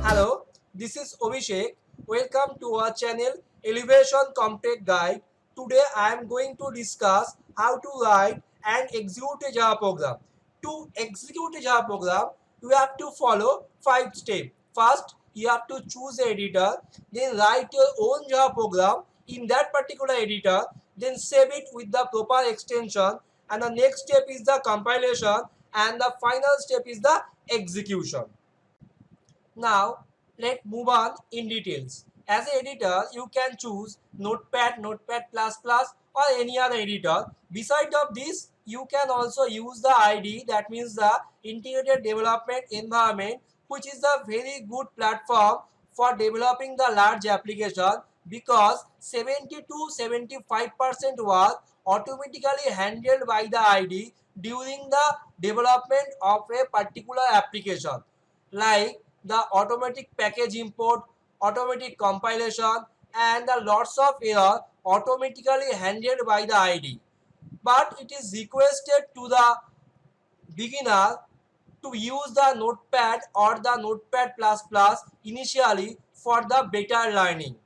Hello, this is Abhishek. Welcome to our channel Elevation Complete Guide. Today I am going to discuss how to write and execute a Java program. To execute a Java program, you have to follow 5 steps. First, you have to choose an editor, then write your own Java program in that particular editor, then save it with the proper extension, and the next step is the compilation, and the final step is the execution. Now, let's move on in details. As an editor, you can choose Notepad, Notepad++, or any other editor. Besides of this, you can also use the IDE, that means the Integrated Development Environment, which is a very good platform for developing the large application because 70 to 75% was automatically handled by the IDE during the development of a particular application, like the automatic package import, automatic compilation, and the lots of error automatically handled by the IDE. But it is requested to the beginner to use the Notepad or the Notepad++ initially for the better learning.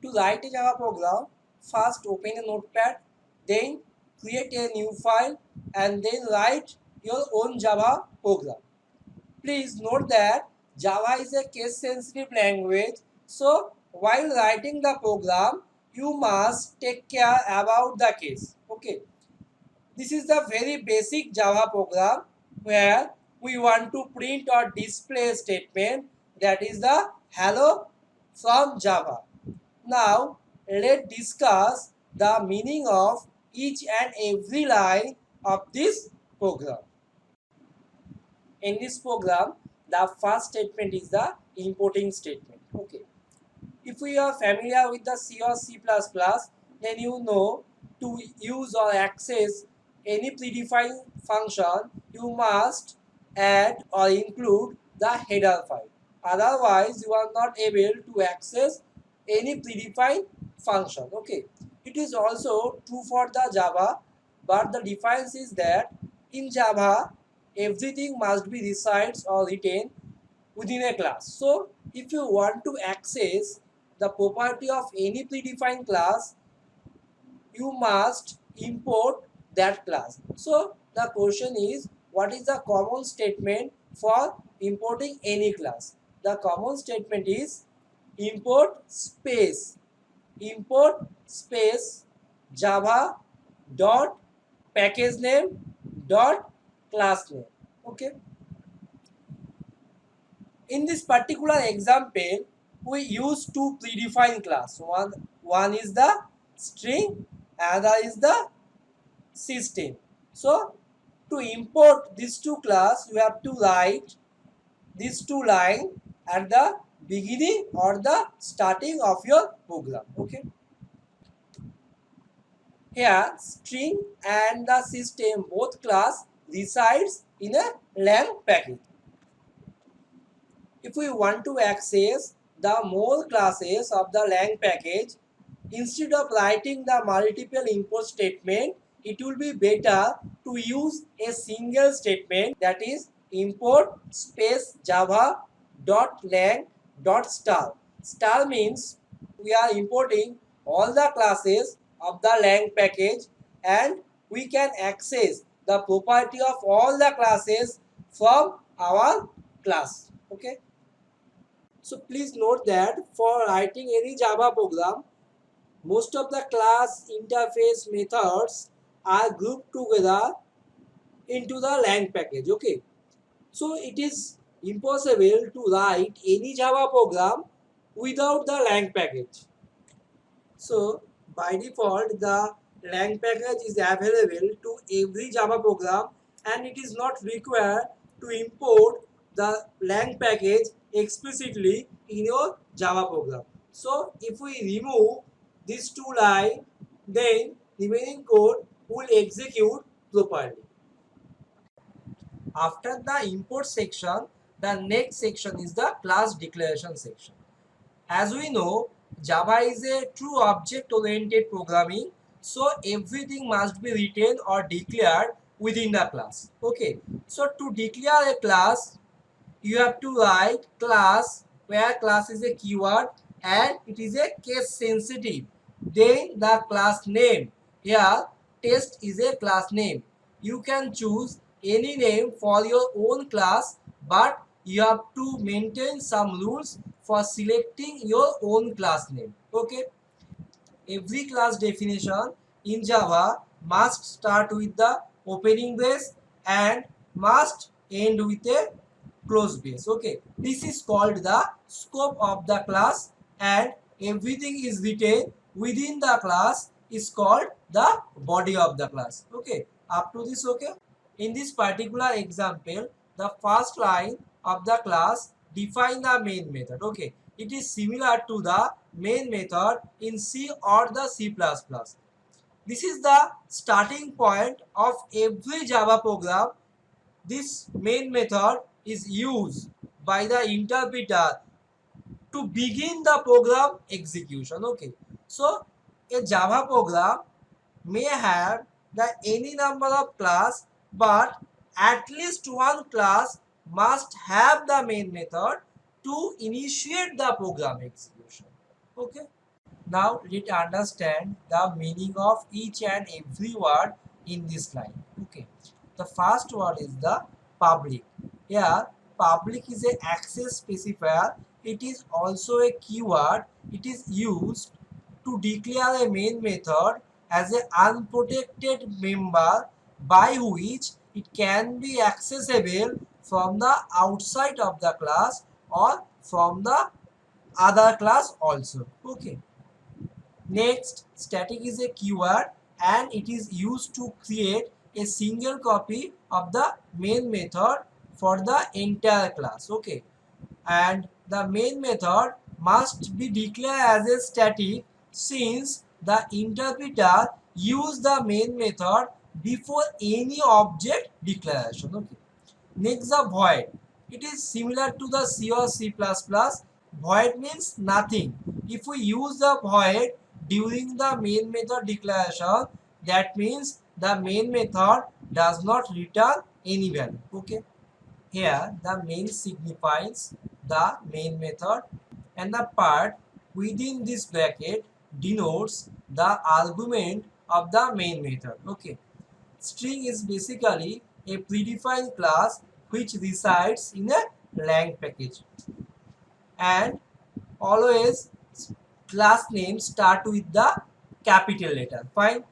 To write a Java program, first open a notepad, then create a new file and then write your own Java program. Please note that Java is a case sensitive language, so while writing the program, you must take care about the case. Okay, this is the very basic Java program where we want to print or display a statement, that is the hello from Java. Now, let's discuss the meaning of each and every line of this program. In this program, the first statement is the importing statement. Okay. If we are familiar with the C or C++, then you know to use or access any predefined function, you must add or include the header file. Otherwise, you are not able to access any predefined function. Okay. It is also true for the Java, but the difference is that in Java, everything must be resides or written within a class. So, if you want to access the property of any predefined class, you must import that class. So, the question is, what is the common statement for importing any class? The common statement is import space Java dot package name dot class name. Okay. In this particular example, we use two predefined class. One is the string, other is the system. So to import these two class, you have to write these two lines at the beginning or the starting of your program. Okay. Here, string and the system both class resides in a lang package. If we want to access the more classes of the lang package, instead of writing the multiple import statement, it will be better to use a single statement, that is import space java dot lang dot star. Star means we are importing all the classes of the lang package and we can access the property of all the classes from our class. Okay. So please note that for writing any Java program, most of the class interface methods are grouped together into the lang package. Okay. So it is impossible to write any Java program without the lang package. So by default, the lang package is available to every Java program and it is not required to import the lang package explicitly in your Java program. So if we remove these two lines, then remaining code will execute properly. After the import section, the next section is the class declaration section. As we know, Java is a true object-oriented programming, so everything must be written or declared within the class. Okay, so to declare a class, you have to write class, where class is a keyword and it is a case sensitive. Then the class name. Here test is a class name. You can choose any name for your own class, but you have to maintain some rules for selecting your own class name. Okay. Every class definition in Java must start with the opening brace and must end with a close brace. Okay, this is called the scope of the class, and everything is written within the class is called the body of the class. Okay, up to this. Okay, in this particular example, the first line of the class define the main method. Okay, it is similar to the main method in C or the C++. This is the starting point of every Java program. This main method is used by the interpreter to begin the program execution. Okay, so a Java program may have the any number of class, but at least one class must have the main method to initiate the program execution. Okay, now let's understand the meaning of each and every word in this line. Okay, the first word is the public. Here, public is a access specifier. It is also a keyword. It is used to declare a main method as an unprotected member by which it can be accessible from the outside of the class or from the other class also. Okay. Next, static is a keyword and it is used to create a single copy of the main method for the entire class. Okay, and the main method must be declared as a static since the interpreter use the main method before any object declaration. Okay. Next, the void. It is similar to the C or C++. Void means nothing. If we use the void during the main method declaration, that means the main method does not return any value. Okay. Here, the main signifies the main method and the part within this bracket denotes the argument of the main method. Okay. String is basically a predefined class which resides in a lang package, and always class names start with the capital letter. Fine.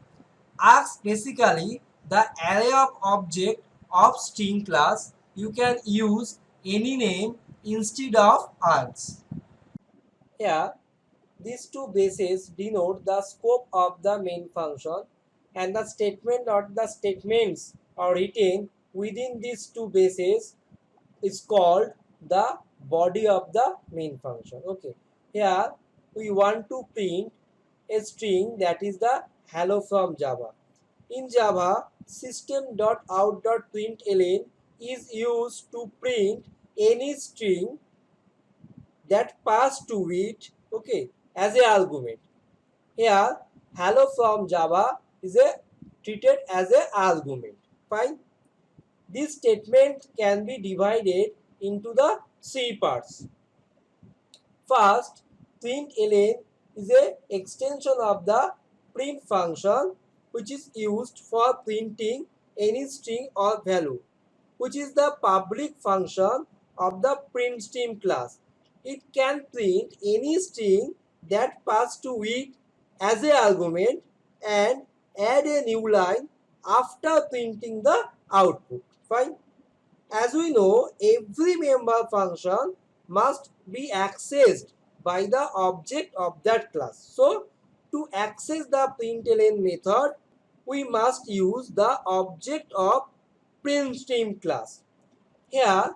Args basically the array of object of string class. You can use any name instead of args. Here, these two bases denote the scope of the main function, and the statement or the statements are written within these two bases is called the body of the main function. Okay, here we want to print a string, that is the hello from Java. In Java, system.out.println is used to print any string that pass to it, okay, as a argument. Here hello from Java is a treated as a argument. Fine. This statement can be divided into the three parts. First, println is a extension of the print function which is used for printing any string or value, which is the public function of the printstream class. It can print any string that pass to it as a argument and add a new line after printing the output. Fine. As we know, every member function must be accessed by the object of that class. So, to access the println method, we must use the object of printstream class. Here,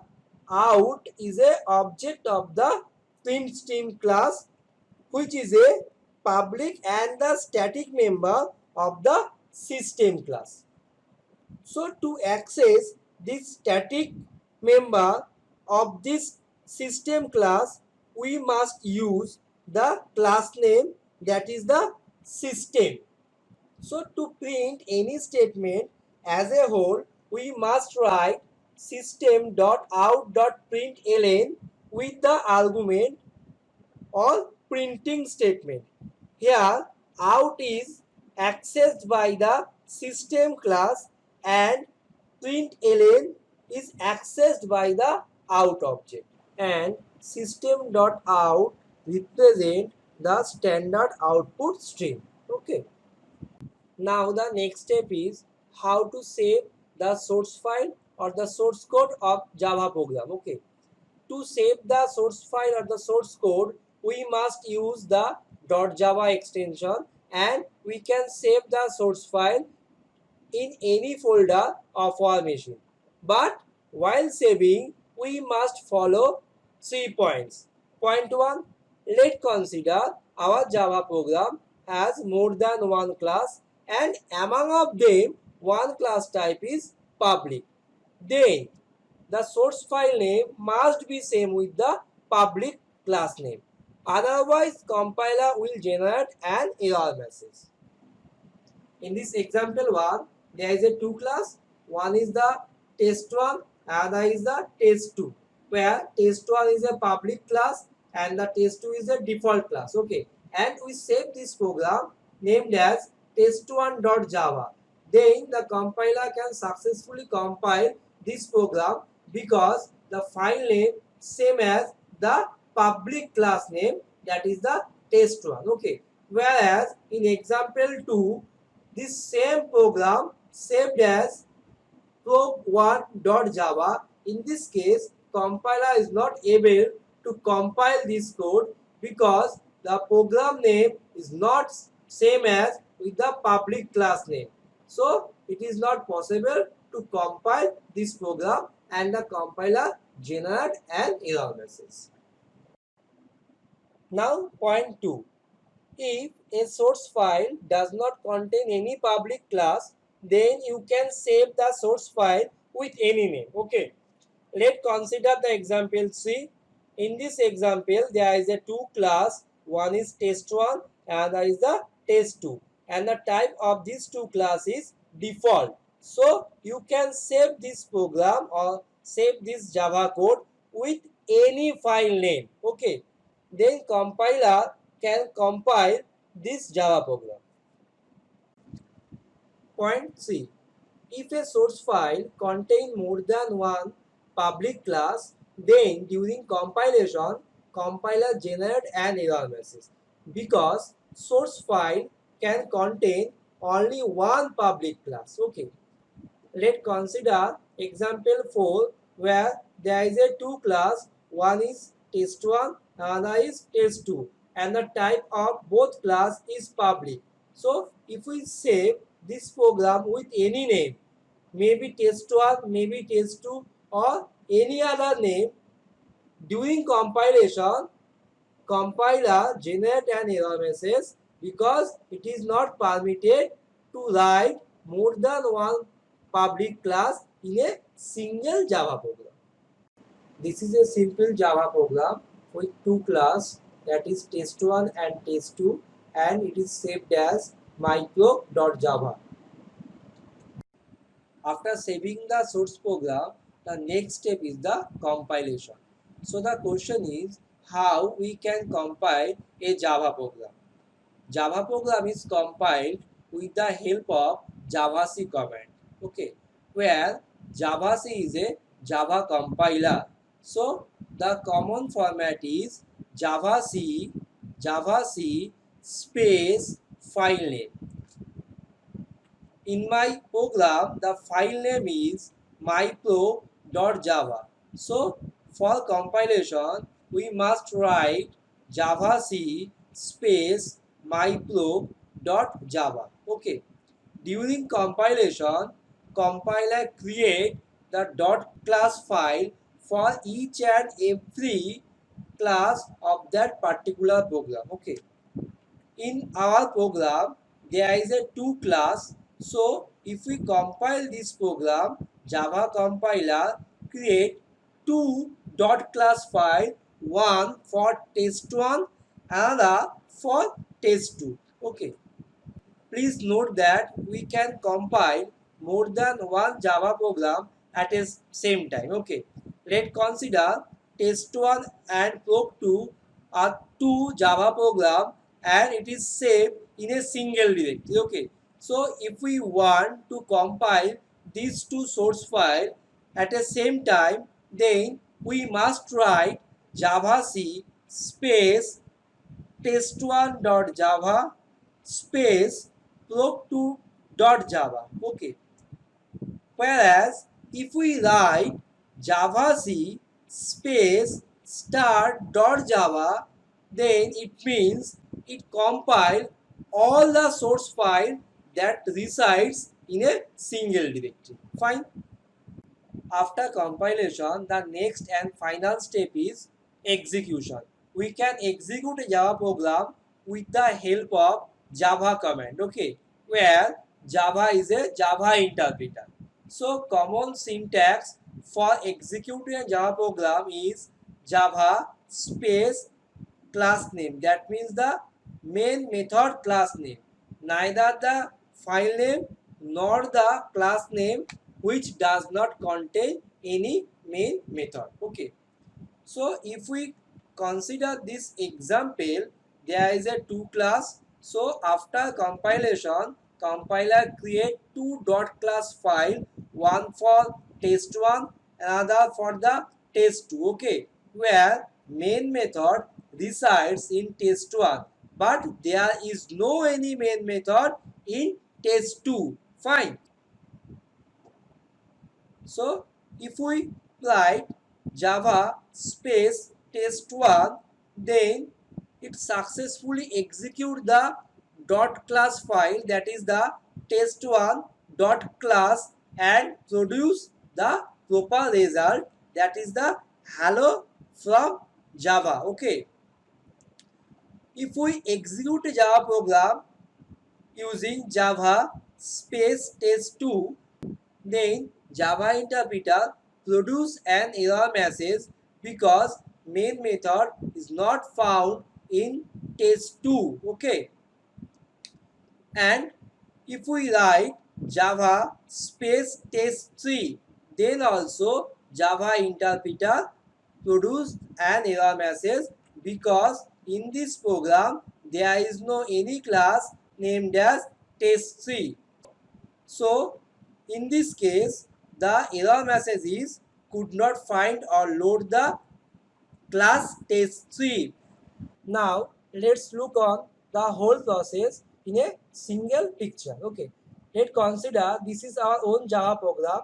out is a object of the printstream class, which is a public and the static member of the system class. So to access this static member of this system class, we must use the class name, that is the system. So to print any statement as a whole, we must write system.out.println with the argument or printing statement. Here out is accessed by the system class and println is accessed by the out object, and system.out represent the standard output stream. Okay. Now the next step is how to save the source file or the source code of Java program. Okay. To save the source file or the source code, we must use the .java extension, and we can save the source file in any folder of our machine. But while saving, we must follow 3 points. Point 1. Let's consider our Java program has more than one class, and among of them one class type is public. Then the source file name must be same with the public class name. Otherwise, compiler will generate an error message. In this example 1, there is a two class. One is the test1, another is the test2, where test1 is a public class and the test2 is a default class. Okay, and we save this program named as test1.java. Then the compiler can successfully compile this program because the file name same as the public class name, that is the test1. Okay, whereas in example 2, this same program saved as prog1.java. In this case, compiler is not able to compile this code because the program name is not same as with the public class name. So it is not possible to compile this program, and the compiler generate an error message. Now point 2. If a source file does not contain any public class, then you can save the source file with any name. Okay. Let's consider the example 3. In this example, there is a two class. One is test1 and there is the test2. And the type of these two classes is default. So you can save this program or save this Java code with any file name. Okay. Then compiler can compile this Java program. Point 3. If a source file contains more than one public class, then during compilation, compiler generates an error message because source file can contain only one public class. Okay. Let's consider example 4, where there is a two class. One is test1, another is test2, and the type of both class is public. So if we save this program with any name, maybe test1, maybe test2, or any other name, during compilation, compiler generate an error message because it is not permitted to write more than one public class in a single Java program. This is a simple Java program with two classes, that is test1 and test2, and it is saved as myprog.java. After saving the source program, the next step is the compilation. So the question is how we can compile a Java program. Java program is compiled with the help of javac command. Okay, where javac is a Java compiler. So the common format is javac space file name. In my program, the file name is mypro.java. So for compilation, we must write javac space mypro.java. Okay. During compilation, compiler create the dot class file for each and every class of that particular program. Okay. In our program, there is a two class. So if we compile this program, Java compiler create two dot class file, one for test1, another for test2. Okay. Please note that we can compile more than one Java program at a same time. Okay, let's consider test1 and proc2 are two Java program and it is saved in a single directory. Okay, so if we want to compile these two source file at the same time, then we must write javac space test1.java space proc2.java. Okay, whereas if we write javac space start.java, then it means it compile all the source file that resides in a single directory. Fine. After compilation, the next and final step is execution. We can execute a Java program with the help of Java command, okay, where Java is a Java interpreter. So common syntax for executing a Java program is Java space class name. That means the main method class name. Neither the file name nor the class name which does not contain any main method. Okay. So if we consider this example, there is a two class. So after compilation, compiler create two dot class file, one for test1, another for the test2. Okay, where main method resides in test1, but there is no any main method in test2. Fine. So if we write Java space test1, then it successfully execute the dot class file, that is the test1 dot class, and produce the proper result, that is the hello from Java. Okay, if we execute a Java program using Java space test2, then Java interpreter produce an error message because main method is not found in test2. Okay, and if we write Java space test3, then also Java interpreter produce an error message because in this program there is no any class named as test3. So in this case, the error message is could not find or load the class test3. Now let's look on the whole process in a single picture. Okay, let's consider this is our own Java program.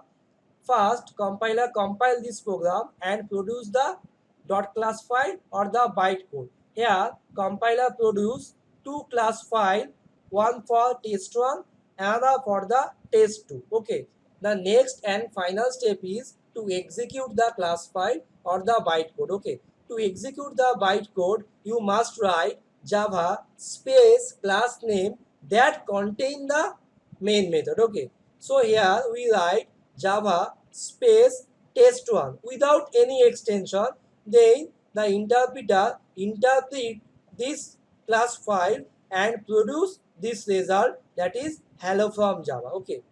First, compiler compile this program and produce the dot class file or the bytecode. Here, compiler produce two class file, one for test1, another for the test2. Okay. The next and final step is to execute the class file or the bytecode. Okay. To execute the bytecode, you must write Java space class name that contain the main method. Okay. So here we write Java space test1 without any extension. Then the interpreter interpret this class file and produce this result, that is hello from Java. Okay,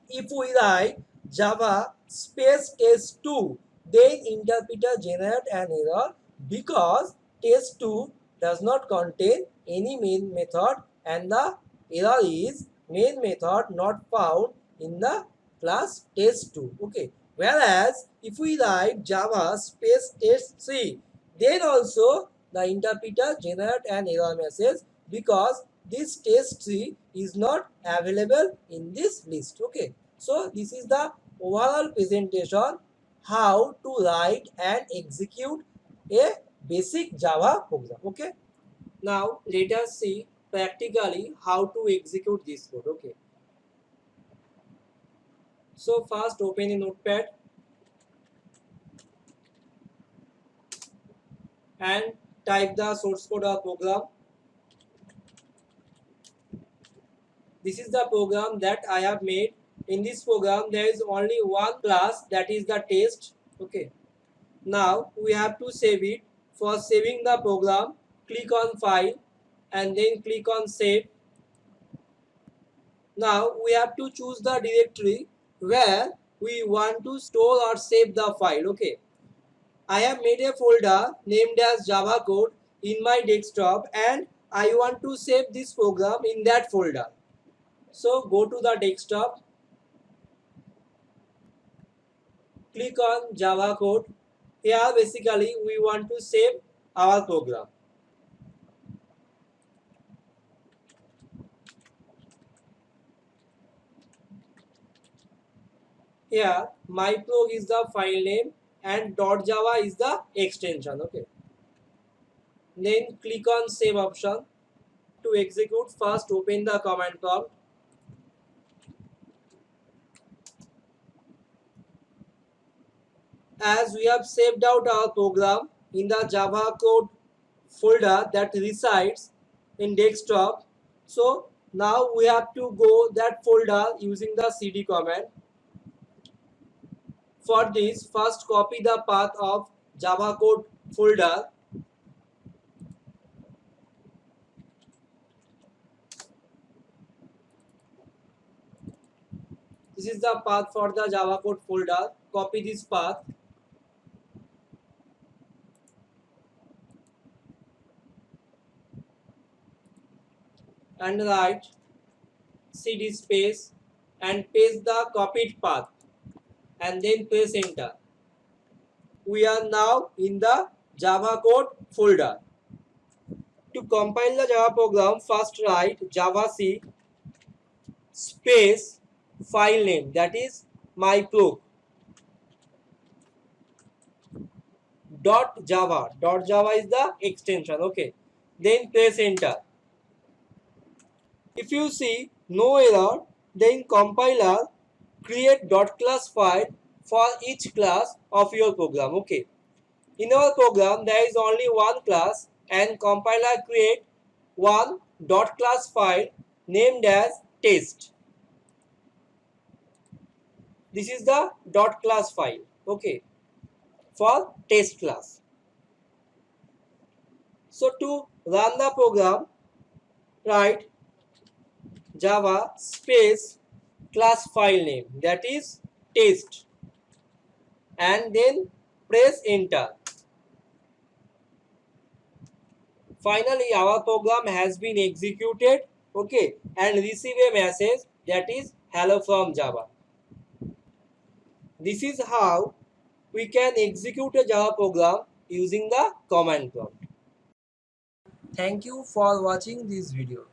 if we write Java space test2, then interpreter generate an error because test2 does not contain any main method and the error is main method not found in the class test2. Okay, whereas if we write Java space test3, then also the interpreter generate an error message because this test3 is not available in this list. Okay, so this is the overall presentation how to write and execute a basic Java program. Okay, now let us see practically how to execute this code. Okay, so first open a notepad and type the source code of program. This is the program that I have made. In this program there is only one class, that is the test. Okay, now we have to save it. For saving the program, click on file and then click on save. Now we have to choose the directory where we want to store or save the file. Okay, I have made a folder named as Java code in my desktop and I want to save this program in that folder. So go to the desktop, click on Java code. Here basically we want to save our program. Here myprog is the file name and .java is the extension. Okay, then click on save option. To execute, first open the command prompt. As we have saved out our program in the Java code folder that resides in desktop, so now we have to go that folder using the cd command. For this, first copy the path of Java code folder. This is the path for the Java code folder. Copy this path and write cd space and paste the copied path and then press enter. We are now in the Java code folder. To compile the Java program, first write javac space file name, that is myprog .java. .java is the extension. Okay, then press enter. If you see no error, then compiler create .class file for each class of your program. Okay, in our program there is only one class and compiler create one .class file named as test. This is the .class file. Okay, for test class. So to run the program, write java space class file name, that is test, and then press enter. Finally our program has been executed, okay, and receive a message that is hello from Java. This is how we can execute a Java program using the command prompt. Thank you for watching this video.